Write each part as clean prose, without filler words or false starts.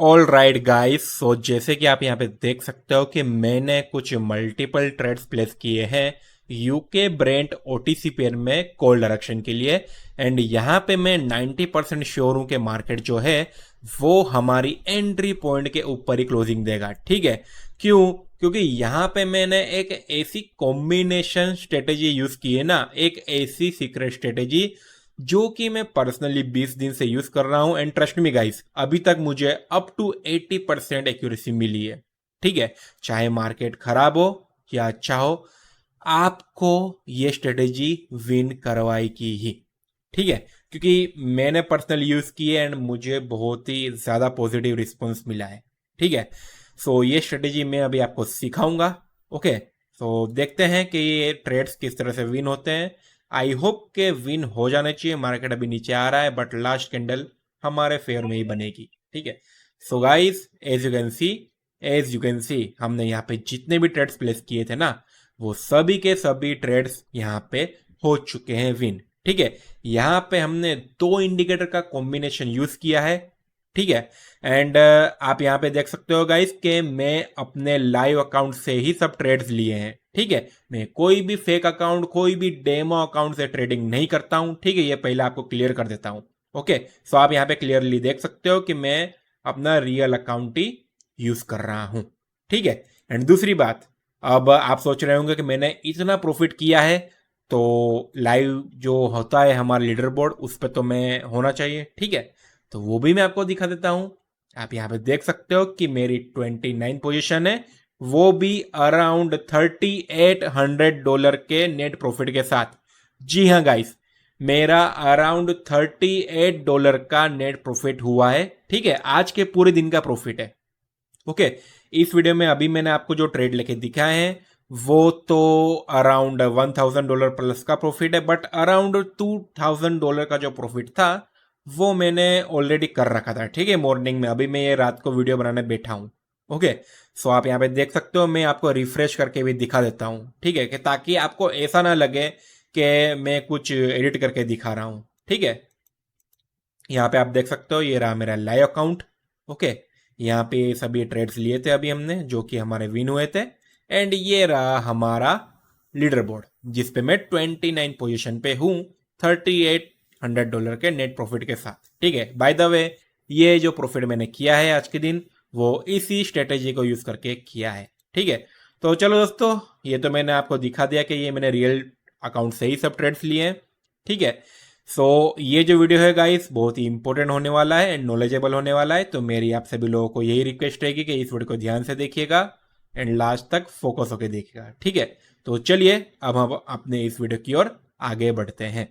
All right guys, सो जैसे कि आप यहाँ पे देख सकते हो कि मैंने कुछ मल्टीपल ट्रेड्स प्लेस किए हैं यूके ब्रेंट ओटीसी पेयर में कॉल डायरेक्शन के लिए। एंड यहाँ पे मैं 90% श्योर हूँ कि मार्केट जो है वो हमारी एंट्री पॉइंट के ऊपर ही क्लोजिंग देगा। ठीक है, क्यों? क्योंकि यहाँ पे मैंने एक ऐसी कॉम्बिनेशन स्ट्रेटेजी यूज की है ना, एक ऐसी सीक्रेट स्ट्रेटेजी जो कि मैं पर्सनली 20 दिन से यूज कर रहा हूं। एंड ट्रस्ट मी गाइस, अभी तक मुझे अप टू 80% एक्यूरेसी मिली है। ठीक है, चाहे मार्केट खराब हो या अच्छा हो, आपको ये स्ट्रेटेजी विन करवाएगी ही। ठीक है, क्योंकि मैंने पर्सनली यूज की है एंड मुझे बहुत ही ज्यादा पॉजिटिव रिस्पॉन्स मिला है। ठीक है, सो ये स्ट्रेटेजी मैं अभी आपको सिखाऊंगा। ओके, सो देखते हैं कि ये ट्रेड्स किस तरह से विन होते हैं। आई होप के विन हो जाने चाहिए। मार्केट अभी नीचे आ रहा है बट लास्ट कैंडल हमारे फेयर में ही बनेगी। ठीक है, so guys, as you can see हमने यहाँ पे जितने भी ट्रेड्स प्लेस किए थे ना, वो सभी के सभी ट्रेड्स यहाँ पे हो चुके हैं विन। ठीक है, यहाँ पे हमने दो इंडिकेटर का कॉम्बिनेशन यूज किया है। ठीक है, एंड आप यहाँ पे देख सकते हो गाइस कि मैं अपने लाइव अकाउंट से ही सब ट्रेड्स लिए हैं। ठीक है, मैं कोई भी फेक अकाउंट, कोई भी डेमो अकाउंट से ट्रेडिंग नहीं करता हूं। ठीक है, ये पहले आपको क्लियर कर देता हूं। ओके, सो आप यहाँ पे क्लियरली देख सकते हो कि मैं अपना रियल अकाउंट ही यूज कर रहा हूं। ठीक है, एंड दूसरी बात, अब आप सोच रहे होंगे कि मैंने इतना प्रॉफिट किया है तो लाइव जो होता है हमारा लीडर बोर्ड, उस पर तो मैं होना चाहिए। ठीक है, तो वो भी मैं आपको दिखा देता हूं। आप यहाँ पे देख सकते हो कि मेरी 29 पोजीशन है, वो भी अराउंड $3800 के नेट प्रॉफिट के साथ। जी हाँ गाइस, मेरा अराउंड $38 का नेट प्रॉफिट हुआ है। ठीक है, आज के पूरे दिन का प्रॉफिट है। ओके, इस वीडियो में अभी मैंने आपको जो ट्रेड लेके दिखाए हैं वो तो अराउंड $1000 प्लस का प्रॉफिट है, बट अराउंड $2000 का जो प्रॉफिट था वो मैंने ऑलरेडी कर रखा था। ठीक है, मॉर्निंग में, अभी मैं ये रात को वीडियो बनाने बैठा हूँ। ओके, सो आप यहाँ पे देख सकते हो, मैं आपको रिफ्रेश करके भी दिखा देता हूँ। ठीक है, कि ताकि आपको ऐसा ना लगे कि मैं कुछ एडिट करके दिखा रहा हूँ। ठीक है, यहाँ पे आप देख सकते हो, ये रहा मेरा लाइव अकाउंट। ओके, यहाँ पे सभी ट्रेड्स लिए थे अभी हमने जो कि हमारे विन हुए थे। एंड ये रहा हमारा लीडर बोर्ड जिसपे मैं 29 पोजीशन पे हूँ, $3800 के नेट प्रॉफिट के साथ। ठीक है, बाय द वे, ये जो प्रॉफिट मैंने किया है आज के दिन वो इसी स्ट्रेटेजी को यूज करके किया है। ठीक है, तो चलो दोस्तों, ये तो मैंने आपको दिखा दिया कि ये मैंने रियल अकाउंट से ही सब ट्रेड्स लिए हैं। ठीक है, सो ये जो वीडियो है गाइस बहुत ही इंपॉर्टेंट होने वाला है एंड नॉलेजेबल होने वाला है, तो मेरी आप सभी लोगों को यही रिक्वेस्ट रहेगी कि इस वीडियो को ध्यान से देखिएगा एंड लास्ट तक फोकस होकर देखिएगा। ठीक है, तो चलिए अब हम अपने इस वीडियो की ओर आगे बढ़ते हैं।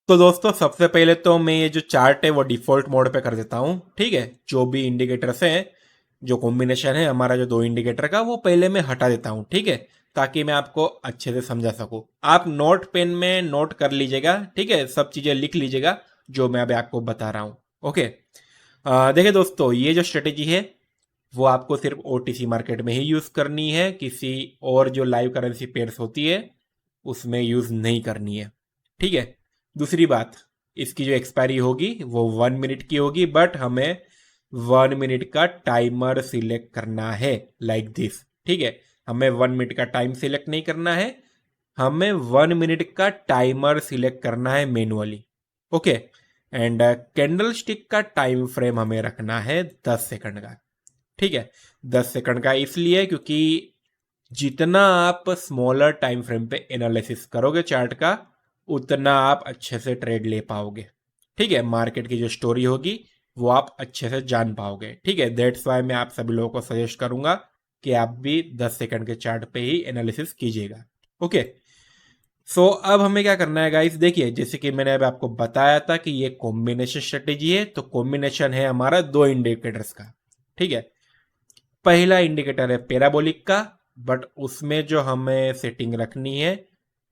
तो दोस्तों, सबसे पहले तो मैं ये जो चार्ट है वो डिफॉल्ट मोड पे कर देता हूँ। ठीक है, जो भी इंडिकेटर्स हैं, जो कॉम्बिनेशन है हमारा जो दो इंडिकेटर का, वो पहले मैं हटा देता हूँ। ठीक है, ताकि मैं आपको अच्छे से समझा सकूं। आप नोट पेन में नोट कर लीजिएगा। ठीक है, सब चीजें लिख लीजिएगा जो मैं अभी आपको बता रहा हूँ। ओके, देखिए दोस्तों, ये जो स्ट्रेटेजी है वो आपको सिर्फ ओटीसी मार्केट में ही यूज करनी है, किसी और जो लाइव करेंसी पेयर्स होती है उसमें यूज नहीं करनी है। ठीक है, दूसरी बात, इसकी जो एक्सपायरी होगी वो 1 मिनट की होगी, बट हमें 1 मिनट का टाइमर सिलेक्ट करना है लाइक दिस। ठीक है, हमें 1 मिनट का टाइम सिलेक्ट नहीं करना है, हमें 1 मिनट का टाइमर सिलेक्ट करना है manually. Okay, and candle stick का टाइम फ्रेम हमें रखना है 10 सेकंड का। ठीक है, 10 सेकंड का इसलिए क्योंकि जितना आप स्मॉलर टाइम फ्रेम पे एनालिसिस करोगे चार्ट का, उतना आप अच्छे से ट्रेड ले पाओगे। ठीक है, मार्केट की जो स्टोरी होगी वो आप अच्छे से जान पाओगे। ठीक है, दैट्स वाई मैं आप सभी लोगों को सजेस्ट करूंगा कि आप भी 10 सेकंड के चार्ट पे ही एनालिसिस कीजिएगा। ओके, सो अब हमें क्या करना है गाइस, देखिए जैसे कि मैंने अभी आपको बताया था कि ये कॉम्बिनेशन स्ट्रेटेजी है, तो कॉम्बिनेशन है हमारा दो इंडिकेटर्स का। ठीक है, पहला इंडिकेटर है पैराबोलिक का, बट उसमें जो हमें सेटिंग रखनी है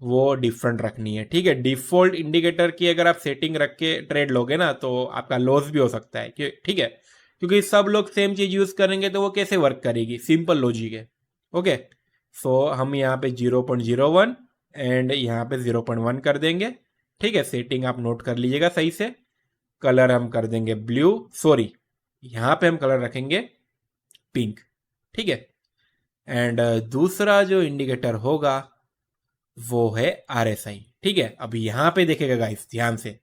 वो डिफरेंट रखनी है। ठीक है, डिफॉल्ट इंडिकेटर की अगर आप सेटिंग रख के ट्रेड लोगे ना तो आपका लॉस भी हो सकता है। ठीक है, क्योंकि सब लोग सेम चीज यूज करेंगे तो वो कैसे वर्क करेगी, सिंपल लॉजिक है। ओके, सो हम यहाँ पे 0.01 एंड यहाँ पे 0.1 कर देंगे। ठीक है, सेटिंग आप नोट कर लीजिएगा सही से। कलर हम कर देंगे ब्लू, सॉरी यहाँ पे हम कलर रखेंगे पिंक, ठीक है। एंड दूसरा जो इंडिकेटर होगा वो है RSI, ठीक है। अब यहाँ पे देखेगा गाइस ध्यान से,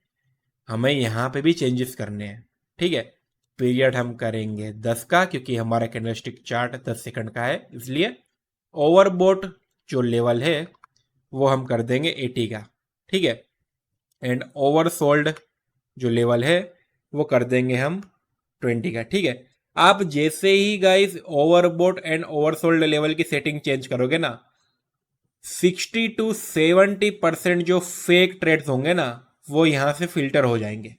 हमें यहाँ पे भी चेंजेस करने हैं, ठीक है। पीरियड हम करेंगे 10 का, क्योंकि हमारा कैंडलस्टिक चार्ट 10 सेकंड का है, इसलिए ओवरबोट जो लेवल है वो हम कर देंगे 80 का, ठीक है। एंड ओवरसोल्ड जो लेवल है वो कर देंगे हम 20 का, ठीक है। आप जैसे ही guys overbought and oversold level की सेटिंग चेंज करोगे ना, 60 to 70% जो फेक ट्रेड्स होंगे ना वो यहां से फिल्टर हो जाएंगे,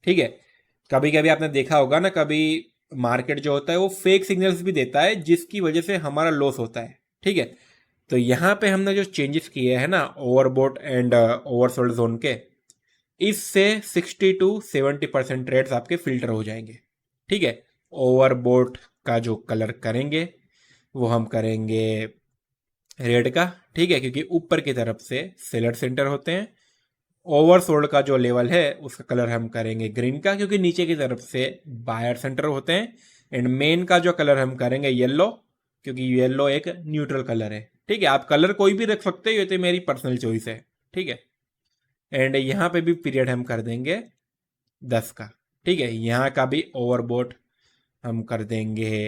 ठीक है। कभी कभी आपने देखा होगा ना, कभी मार्केट जो होता है वो फेक सिग्नल्स भी देता है जिसकी वजह से हमारा लॉस होता है, ठीक है। तो यहाँ पे हमने जो चेंजेस किए हैं ना ओवरबोट एंड ओवरसोल्ड जोन के, इससे 60 to 70% ट्रेड्स आपके फिल्टर हो जाएंगे, ठीक है। ओवरबोट का जो कलर करेंगे वो हम करेंगे रेड का, ठीक है, क्योंकि ऊपर की तरफ से सेलर सेंटर होते हैं। ओवरसोल्ड का जो लेवल है उसका कलर हम करेंगे ग्रीन का, क्योंकि नीचे की तरफ से बायर सेंटर होते हैं। एंड मेन का जो कलर हम करेंगे येलो, क्योंकि येलो एक न्यूट्रल कलर है, ठीक है। आप कलर कोई भी रख सकते हो, ये तो मेरी पर्सनल चॉइस है, ठीक है। एंड यहाँ पे भी पीरियड हम कर देंगे 10 का, ठीक है। यहाँ का भी ओवरबोट हम कर देंगे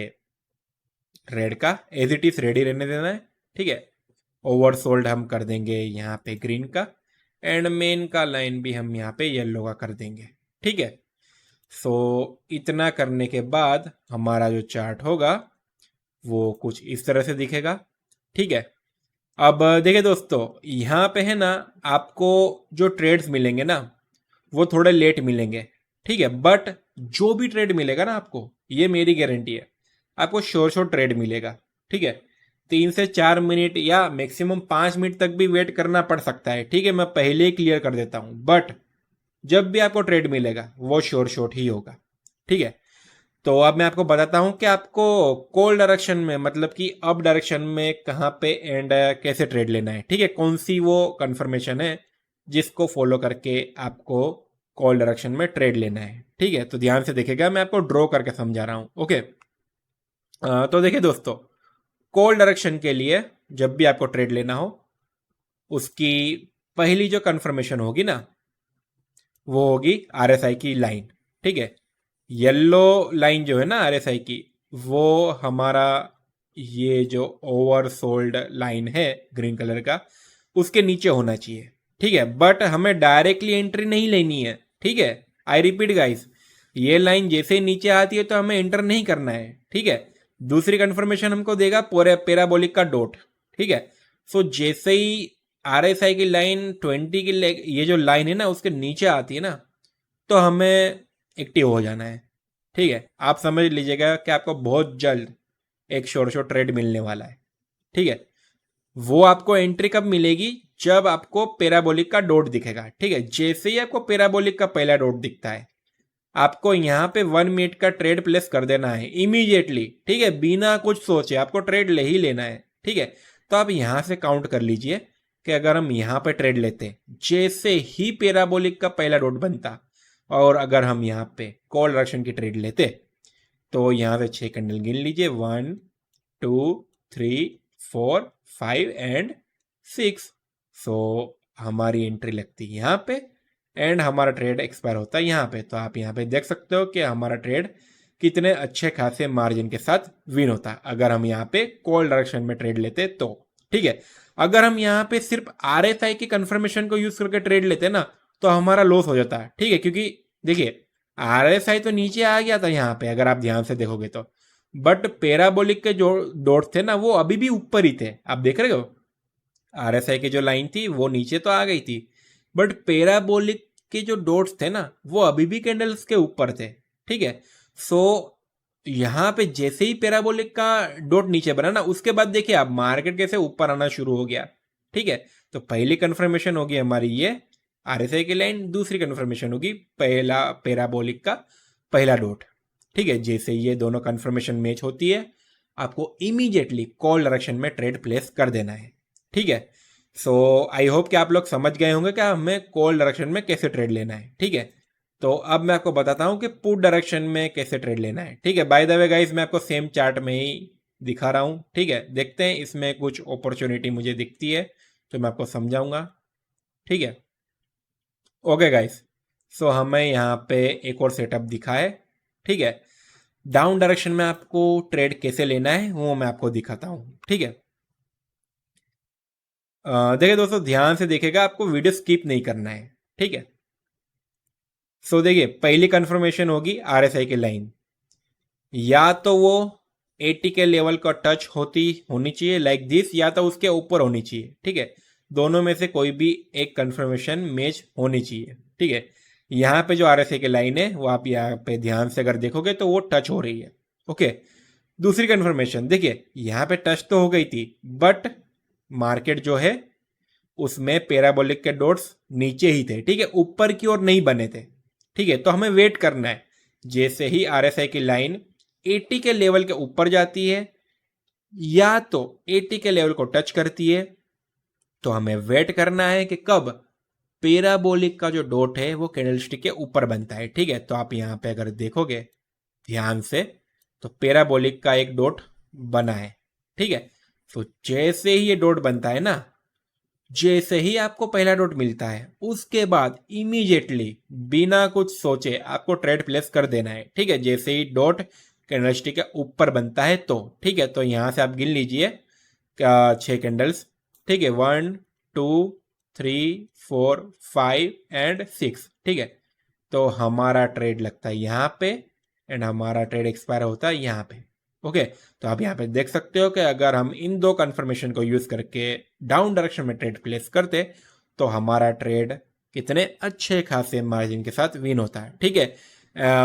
रेड का, एज इट इज रेडी रहने देना है, ठीक है। ओवरसोल्ड हम कर देंगे यहाँ पे ग्रीन का, एंड मेन का लाइन भी हम यहाँ पे येलो का कर देंगे, ठीक है। सो इतना करने के बाद हमारा जो चार्ट होगा वो कुछ इस तरह से दिखेगा, ठीक है। अब देखिए दोस्तों, यहाँ पे है ना आपको जो ट्रेड्स मिलेंगे ना वो थोड़े लेट मिलेंगे, ठीक है। बट जो भी ट्रेड मिलेगा ना आपको, ये मेरी गारंटी है, आपको श्योर श्योर ट्रेड मिलेगा, ठीक है। 3 से 4 मिनट या मैक्सिमम 5 मिनट तक भी वेट करना पड़ सकता है, ठीक है। मैं पहले ही क्लियर कर देता हूं, बट जब भी आपको ट्रेड मिलेगा वो श्योर शॉट ही होगा, ठीक है। तो अब मैं आपको बताता हूं कि आपको कॉल डायरेक्शन में, मतलब कि अप डायरेक्शन में कहाँ पे एंड कैसे ट्रेड लेना है, ठीक है। कौन सी वो कंफर्मेशन है जिसको फॉलो करके आपको कॉल डायरेक्शन में ट्रेड लेना है, ठीक है। तो ध्यान से देखिएगा, मैं आपको ड्रॉ करके समझा रहा हूं, ओके। तो देखिए दोस्तों, कॉल डायरेक्शन के लिए जब भी आपको ट्रेड लेना हो, उसकी पहली जो कंफर्मेशन होगी ना वो होगी RSI की लाइन, ठीक है। येलो लाइन जो है ना RSI की, वो हमारा ये जो ओवरसोल्ड लाइन है ग्रीन कलर का, उसके नीचे होना चाहिए, ठीक है। बट हमें डायरेक्टली एंट्री नहीं लेनी है, ठीक है। आई रिपीट गाइस, ये लाइन जैसे ही नीचे आती है तो हमें एंटर नहीं करना है, ठीक है। दूसरी कंफर्मेशन हमको देगा पैराबोलिक का डॉट, ठीक है। सो जैसे ही RSI की लाइन 20 की ये जो लाइन है ना उसके नीचे आती है ना, तो हमें एक्टिव हो जाना है, ठीक है। आप समझ लीजिएगा कि आपको बहुत जल्द एक शॉर्ट ट्रेड मिलने वाला है, ठीक है। वो आपको एंट्री कब मिलेगी, जब आपको पैराबोलिक का डॉट दिखेगा, ठीक है। जैसे ही आपको पैराबोलिक का पहला डॉट दिखता है, आपको यहाँ पे 1 मिनट का ट्रेड प्लेस कर देना है इमीडिएटली, ठीक है। बिना कुछ सोचे आपको ट्रेड ले ही लेना है, ठीक है। तो आप यहाँ से काउंट कर लीजिए कि अगर हम यहाँ पे ट्रेड लेते, जैसे ही पैराबोलिक का पहला डॉट बनता, और अगर हम यहाँ पे कॉल डायरेक्शन की ट्रेड लेते, तो यहाँ से 6 कैंडल गिन लीजिए, 1 2 3 4 5 एंड 6। सो हमारी एंट्री लगती है यहाँ पे एंड हमारा ट्रेड एक्सपायर होता है यहाँ पे। तो आप यहाँ पे देख सकते हो कि हमारा ट्रेड कितने अच्छे खासे मार्जिन के साथ विन होता है अगर हम यहाँ पे कॉल डायरेक्शन में ट्रेड लेते तो, ठीक है। अगर हम यहाँ पे सिर्फ RSI की कंफर्मेशन को यूज करके ट्रेड लेते ना, तो हमारा लॉस हो जाता है, ठीक है। क्योंकि देखिए RSI तो नीचे आ गया था यहाँ पे, अगर आप ध्यान से देखोगे तो, बट पैराबोलिक के जो डॉट थे ना वो अभी भी ऊपर ही थे, आप देख रहे हो। RSI की जो लाइन थी वो नीचे तो आ गई थी, बट पैराबोलिक के जो डॉट्स थे ना वो अभी भी कैंडल्स के ऊपर थे, ठीक है। सो यहाँ पे जैसे ही पैराबोलिक का डॉट नीचे बना ना, उसके बाद देखिए आप मार्केट कैसे ऊपर आना शुरू हो गया, ठीक है। तो पहली कंफर्मेशन होगी हमारी ये RSI की लाइन, दूसरी कंफर्मेशन होगी पहला पैराबोलिक का पहला डॉट, ठीक है। जैसे ये दोनों कंफर्मेशन मैच होती है, आपको इमीडिएटली कॉल डायरेक्शन में ट्रेड प्लेस कर देना है, ठीक है। सो आई होप कि आप लोग समझ गए होंगे कि हमें कॉल डायरेक्शन में कैसे ट्रेड लेना है, ठीक है। तो अब मैं आपको बताता हूं कि पुट डायरेक्शन में कैसे ट्रेड लेना है। ठीक है, बाय द वे गाइस मैं आपको सेम चार्ट में ही दिखा रहा हूं। ठीक है, देखते हैं इसमें कुछ अपॉर्चुनिटी मुझे दिखती है तो मैं आपको समझाऊंगा। ठीक है, ओके गाइस, सो हमें यहाँ पे एक और सेटअप दिखा है। ठीक है, डाउन डायरेक्शन में आपको ट्रेड कैसे लेना है वो मैं आपको दिखाता हूँ। ठीक है, देखिए दोस्तों, ध्यान से देखिएगा, आपको वीडियो स्किप नहीं करना है। ठीक है, सो देखिए, पहली कंफर्मेशन होगी आरएसआई की लाइन, या तो वो 80 के लेवल का टच होनी चाहिए लाइक दिस, या तो उसके ऊपर होनी चाहिए। ठीक है, दोनों में से कोई भी एक कंफर्मेशन मैच होनी चाहिए। ठीक है, यहाँ पे जो आरएसआई की लाइन है वो आप यहाँ पे ध्यान से अगर देखोगे तो वो टच हो रही है। ओके, दूसरी कंफर्मेशन देखिए, यहाँ पे टच तो हो गई थी, बट मार्केट जो है उसमें पैराबोलिक के डॉट्स नीचे ही थे। ठीक है, ऊपर की ओर नहीं बने थे। ठीक है, तो हमें वेट करना है, जैसे ही आरएसआई की लाइन 80 के लेवल के ऊपर जाती है या तो 80 के लेवल को टच करती है, तो हमें वेट करना है कि कब पैराबोलिक का जो डॉट है वो कैंडलस्टिक के ऊपर बनता है। ठीक है, तो आप यहां पे अगर देखोगे ध्यान से तो पैराबोलिक का एक डॉट बना है। ठीक है, तो जैसे ही ये डॉट बनता है ना, जैसे ही आपको पहला डॉट मिलता है उसके बाद इमीडिएटली बिना कुछ सोचे आपको ट्रेड प्लेस कर देना है। ठीक है, जैसे ही डॉट कैंडलस्टिक के ऊपर बनता है तो ठीक है, तो यहां से आप गिन लीजिए 6 कैंडल्स। ठीक है, 1 2 3 4 5 एंड 6। ठीक है, तो हमारा ट्रेड लगता है यहाँ पे एंड हमारा ट्रेड एक्सपायर होता है यहाँ पे। ओके, तो आप यहाँ पे देख सकते हो कि अगर हम इन दो कंफर्मेशन को यूज करके डाउन डायरेक्शन में ट्रेड प्लेस करते तो हमारा ट्रेड कितने अच्छे खासे मार्जिन के साथ विन होता है। ठीक है,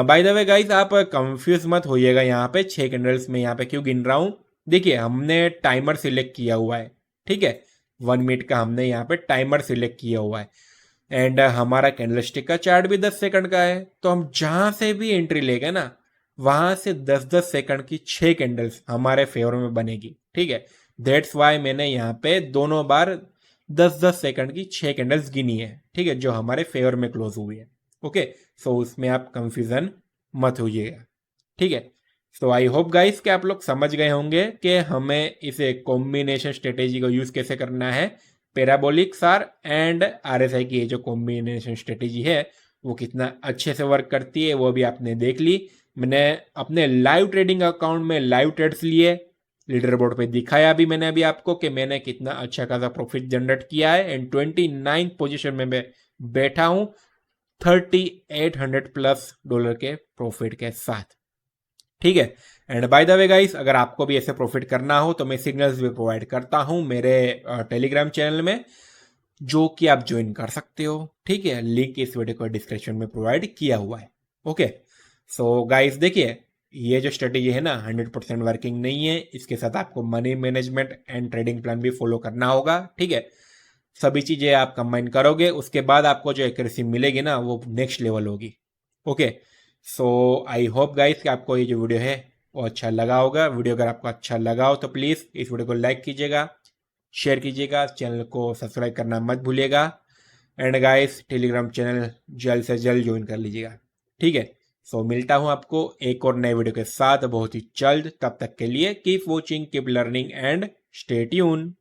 बाय द वे गाइस, आप कंफ्यूज मत होइएगा, यहाँ पे 6 कैंडल्स में यहाँ पे क्यों गिन रहा हूँ। देखिए, हमने टाइमर सिलेक्ट किया हुआ है। ठीक है, 1 मिनट का हमने यहाँ पे टाइमर सिलेक्ट किया हुआ है एंड हमारा कैंडलस्टिक का चार्ट भी 10 सेकंड का है, तो हम जहां से भी एंट्री लेंगे ना वहां से 10-10 सेकंड की 6 कैंडल्स हमारे फेवर में बनेगी। ठीक है, दैट्स वाई मैंने यहाँ पे दोनों बार 10-10 सेकंड की 6 कैंडल्स गिनी है। ठीक है, जो हमारे फेवर में क्लोज हुई है। ओके, सो उसमें आप कंफ्यूजन मत होइएगा। ठीक है, सो आई होप गाइस कि आप लोग समझ गए होंगे कि हमें इसे कॉम्बिनेशन स्ट्रेटेजी को यूज कैसे करना है। पैराबोलिक सार एंड आरएसआई की ये जो कॉम्बिनेशन स्ट्रेटेजी है वो कितना अच्छे से वर्क करती है वो भी आपने देख ली। मैंने अपने लाइव ट्रेडिंग अकाउंट में लाइव ट्रेड्स लिए, लीडर बोर्ड पे दिखाया भी मैंने अभी आपको कि मैंने कितना अच्छा खासा प्रॉफिट जनरेट किया है एंड 29 पोजीशन में मैं बैठा हूं $3,800+ के प्रॉफिट के साथ। ठीक है, and by the way guys, अगर आपको भी ऐसे प्रॉफिट करना हो तो मैं सिग्नल्स भी प्रोवाइड करता हूं मेरे टेलीग्राम चैनल में, जो कि आप ज्वाइन कर सकते हो। ठीक है, लिंक इस वीडियो को डिस्क्रिप्शन में प्रोवाइड किया हुआ है। ओके, सो गाइस देखिए, ये जो स्ट्रेटेजी है ना 100% वर्किंग नहीं है, इसके साथ आपको money management and trading plan भी फॉलो करना होगा। ठीक है, सभी चीजें आप कंबाइन करोगे उसके बाद आपको जो एक्यूरेसी मिलेगी ना वो नेक्स्ट लेवल होगी। Okay, so I hope guys कि आपको ये जो वीडियो है वो अच्छा लगा होगा। वीडियो अगर आपको अच्छा लगा हो तो प्लीज़ इस वीडियो को लाइक कीजिएगा, शेयर कीजिएगा, चैनल को सब्सक्राइब करना मत भूलिएगा एंड गाइस टेलीग्राम चैनल जल्द से जल्द ज्वाइन कर लीजिएगा। ठीक है, सो मिलता हूं आपको एक और नए वीडियो के साथ बहुत ही जल्द। तब तक के लिए keep watching, keep learning and stay tune.